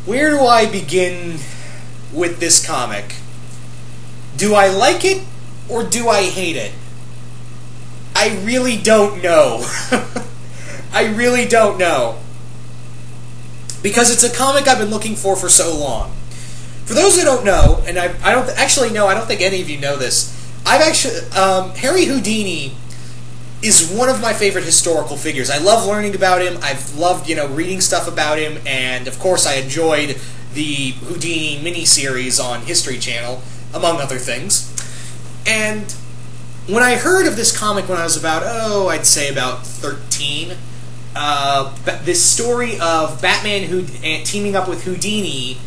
Where do I begin with this comic? Do I like it, or do I hate it? I really don't know. I really don't know. Because it's a comic I've been looking for so long. For those who don't know, and I don't think any of you know this, Harry Houdini is one of my favorite historical figures. I love learning about him. I've loved, reading stuff about him, and of course I enjoyed the Houdini miniseries on History Channel, among other things. And when I heard of this comic when I was I'd say about 13, this story of Batman teaming up with Houdini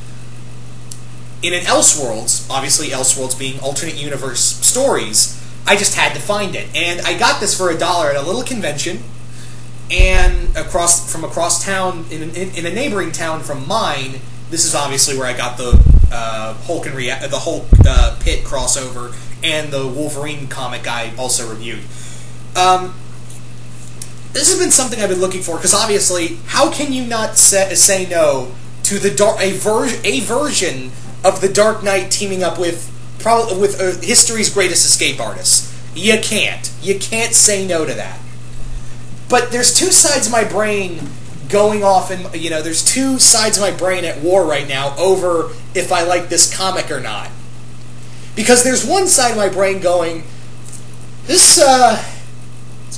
in an Elseworlds, obviously Elseworlds being alternate universe stories, I just had to find it. And I got this for $1 at a little convention, and across town, in a neighboring town from mine. This is obviously where I got the Hulk Pit crossover and the Wolverine comic I also reviewed. This has been something I've been looking for, because obviously, how can you not say no to a version of the Dark Knight teaming up with history's greatest escape artists? You can't. You can't say no to that. But there's two sides of my brain going off, and there's two sides of my brain at war right now over if I like this comic or not. Because there's one side of my brain going, it's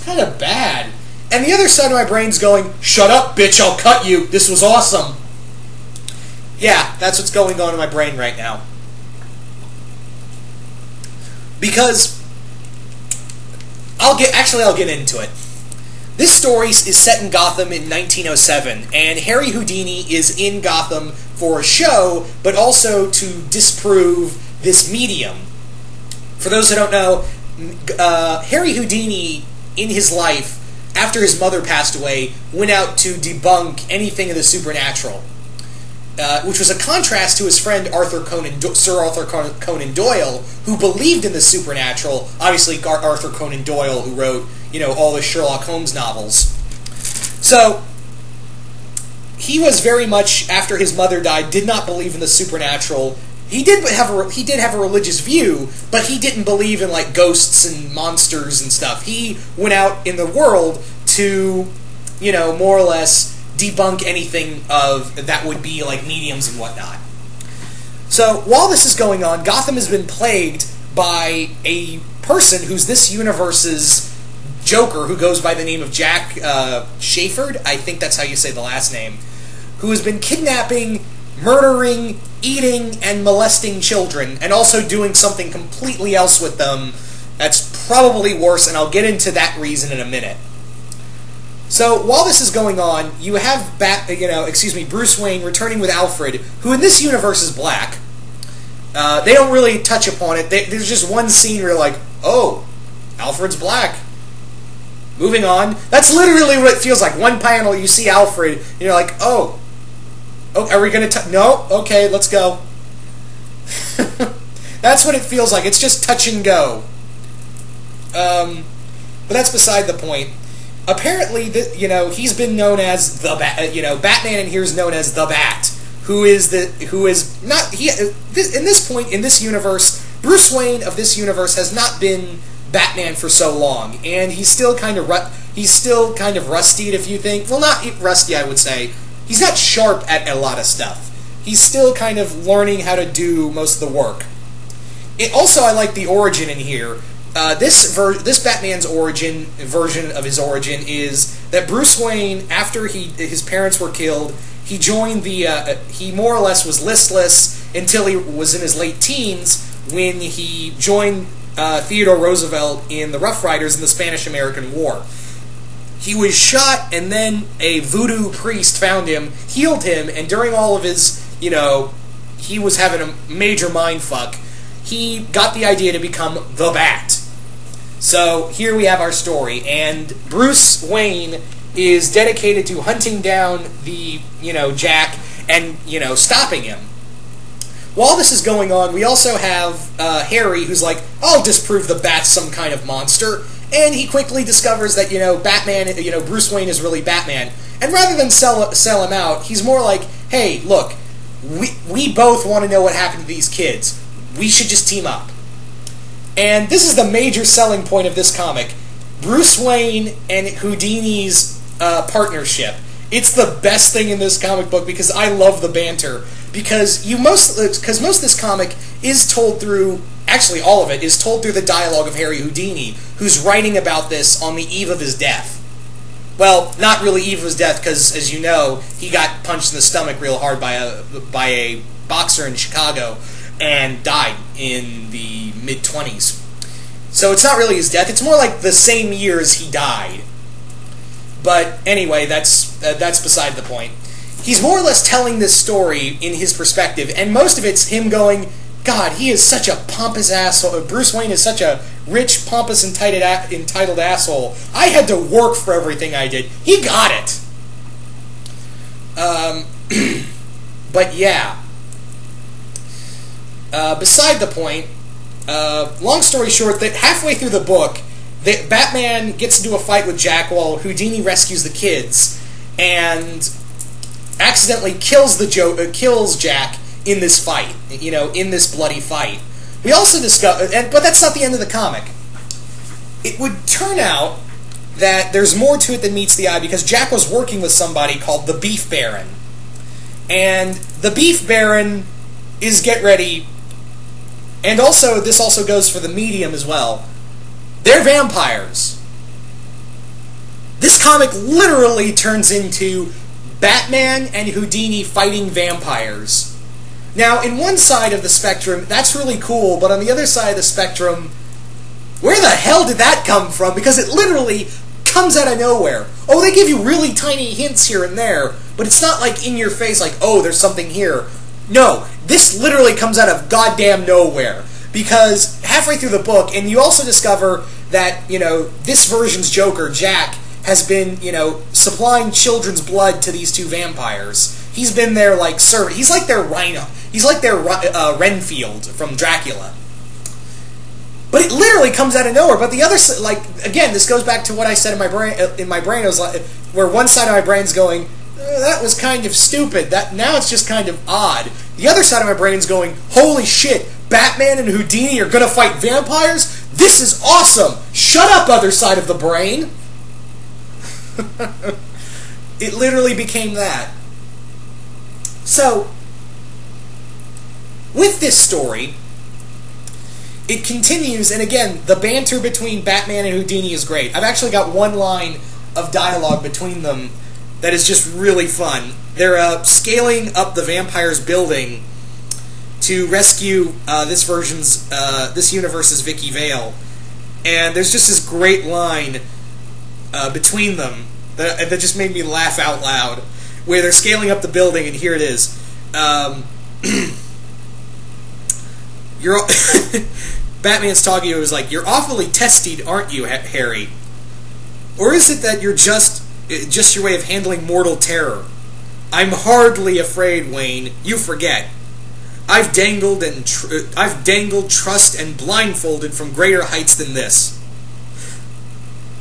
kind of bad. And the other side of my brain's going, shut up, bitch, I'll cut you. This was awesome. Yeah, that's what's going on in my brain right now. Because I'll get into it. This story is set in Gotham in 1907, and Harry Houdini is in Gotham for a show, but also to disprove this medium. For those who don't know, Harry Houdini, in his life, after his mother passed away, went out to debunk anything in the supernatural, which was a contrast to his friend Sir Arthur Conan Doyle, who believed in the supernatural. Obviously, Arthur Conan Doyle, who wrote, all the Sherlock Holmes novels. So, he was very much, after his mother died, did not believe in the supernatural. He did have a religious view, but he didn't believe in ghosts and monsters and stuff. He went out in the world to, more or less debunk anything that would be mediums and whatnot. So while this is going on, Gotham has been plagued by a person who's this universe's Joker, who goes by the name of Jack Shaford, I think that's how you say the last name, who has been kidnapping, murdering, eating, and molesting children, and also doing something completely else with them that's probably worse, and I'll get into that reason in a minute. So, while this is going on, you have Bruce Wayne returning with Alfred, who in this universe is black. They don't really touch upon it. There's just one scene where you're like, oh, Alfred's black. Moving on. That's literally what it feels like. One panel, you see Alfred, and you're like, oh, are we going to... No? Okay, let's go. That's what it feels like. It's just touch and go. But that's beside the point. Apparently, he's been known as the Bat. Batman in here is known as the Bat, in this point in this universe, Bruce Wayne of this universe has not been Batman for so long, and he's still kind of rusty if you think. Well, not rusty, I would say. He's not sharp at a lot of stuff. He's still kind of learning how to do most of the work. Also, I like the origin in here. This Batman's version of his origin is that Bruce Wayne, after his parents were killed, he joined he more or less was listless until he was in his late teens when he joined Theodore Roosevelt in the Rough Riders in the Spanish-American War. He was shot, and then a voodoo priest found him, healed him, and during all of his, he was having a major mind fuck. He got the idea to become the Bat. So here we have our story, and Bruce Wayne is dedicated to hunting down the, Jack and, stopping him. While this is going on, we also have Harry, who's like, I'll disprove the Bat's some kind of monster, and he quickly discovers that, Batman, Bruce Wayne is really Batman. And rather than sell him out, he's more like, hey, look, we both want to know what happened to these kids. We should just team up. And this is the major selling point of this comic. Bruce Wayne and Houdini's partnership. It's the best thing in this comic book because I love the banter. Because most of this comic is told through, actually all of it, is told through the dialogue of Harry Houdini, who's writing about this on the eve of his death. Well, not really eve of his death, because, as you know, he got punched in the stomach real hard by a boxer in Chicago and died in the mid-20s. So it's not really his death, it's more like the same year as he died. But anyway, that's beside the point. He's more or less telling this story in his perspective, and most of it's him going, God, he is such a pompous asshole. Bruce Wayne is such a rich, pompous, entitled asshole. I had to work for everything I did. He got it. But yeah. Beside the point, long story short, that halfway through the book, Batman gets into a fight with Jack while Houdini rescues the kids, and accidentally kills Jack in this fight, in this bloody fight. We also discover, but that's not the end of the comic. It would turn out that there's more to it than meets the eye because Jack was working with somebody called the Beef Baron. And the Beef Baron is, get ready, and also, this also goes for the Medium as well, they're vampires. This comic literally turns into Batman and Houdini fighting vampires. Now, in one side of the spectrum, that's really cool, but on the other side of the spectrum, where the hell did that come from? Because it literally comes out of nowhere. Oh, they give you really tiny hints here and there, but it's not like in your face, like, oh, there's something here. No, this literally comes out of goddamn nowhere. Because halfway through the book, and you also discover that, this version's Joker, Jack, has been, supplying children's blood to these two vampires. He's been their, servant. He's like their Rhino. He's like their Renfield from Dracula. But it literally comes out of nowhere. But the other, again, this goes back to what I said in my brain. It was where one side of my brain's going, that was kind of stupid. Now it's just kind of odd. The other side of my brain's going, holy shit, Batman and Houdini are gonna fight vampires? This is awesome! Shut up, other side of the brain! It literally became that. So, with this story, it continues, and again, the banter between Batman and Houdini is great. I've actually got one line of dialogue between them that is just really fun. They're scaling up the vampire's building to rescue this universe's Vicky Vale, and there's just this great line between them that just made me laugh out loud, where they're scaling up the building, and here it is. Batman's talking to him, was like, "You're awfully testy, aren't you, Harry? Or is it that you're just your way of handling mortal terror? I'm hardly afraid, Wayne. You forget. I've dangled, trussed, and blindfolded from greater heights than this.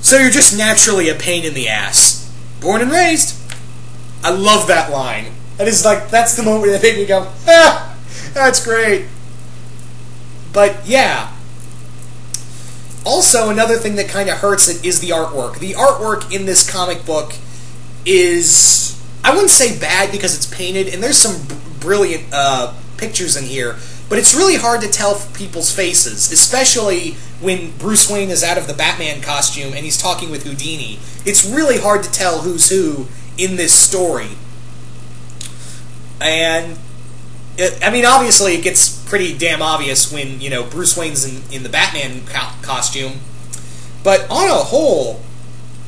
So you're just naturally a pain in the ass. Born and raised." I love that line. That's the moment that made me go, ah, that's great. But yeah. Also, another thing that kind of hurts it is the artwork. The artwork in this comic book is, I wouldn't say bad because it's painted, and there's some brilliant pictures in here, but it's really hard to tell people's faces, especially when Bruce Wayne is out of the Batman costume and he's talking with Houdini. It's really hard to tell who's who in this story. And, obviously it gets pretty damn obvious when, Bruce Wayne's in the Batman costume, but on a whole,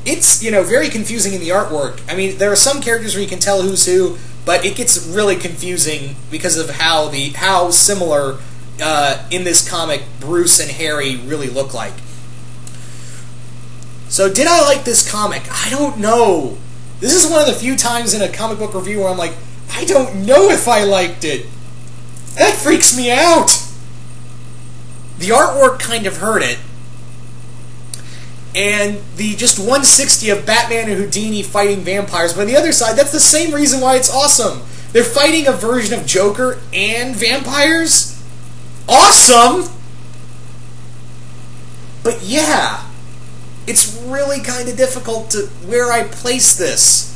it's, very confusing in the artwork. There are some characters where you can tell who's who, but it gets really confusing because of how similar in this comic Bruce and Harry really look like. So did I like this comic? I don't know. This is one of the few times in a comic book review where I'm like, I don't know if I liked it. That freaks me out. The artwork kind of hurt it. And the just 160 of Batman and Houdini fighting vampires. But on the other side, that's the same reason why it's awesome. They're fighting a version of Joker and vampires? Awesome! But yeah, it's really kind of difficult to where I place this.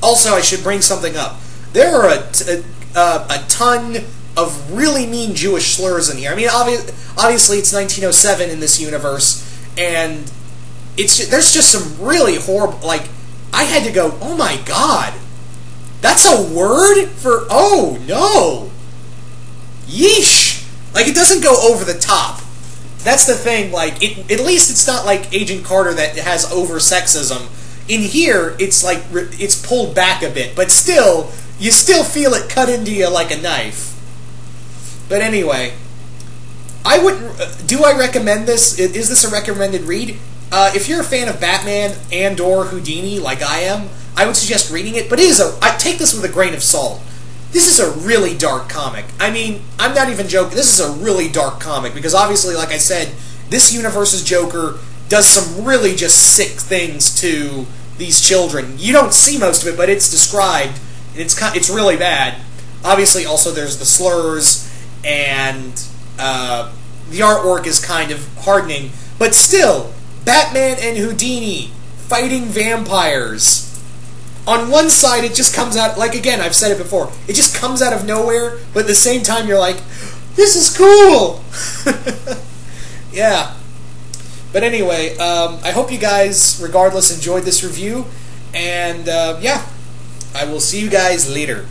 Also, I should bring something up. There are a ton of really mean Jewish slurs in here. I mean, obviously it's 1907 in this universe, and there's just some really horrible, like, I had to go, oh my god, that's a word for, oh no, yeesh. Like, it doesn't go over the top. That's the thing, like, at least it's not like Agent Carter that has over-sexism. In here, it's like, it's pulled back a bit, but still, you still feel it cut into you like a knife. But anyway, do I recommend this? Is this a recommended read? If you're a fan of Batman and/or Houdini, like I am, I would suggest reading it. But I take this with a grain of salt. This is a really dark comic. I mean, I'm not even joking. This is a really dark comic because obviously, like I said, this universe's Joker does some really just sick things to these children. You don't see most of it, but it's described, and it's really bad. Obviously, also there's the slurs, and the artwork is kind of hardening, but still, Batman and Houdini fighting vampires. On one side, it just comes out, like, again, I've said it before, it just comes out of nowhere, but at the same time, you're like, this is cool! Yeah. But anyway, I hope you guys, regardless, enjoyed this review, and, yeah, I will see you guys later.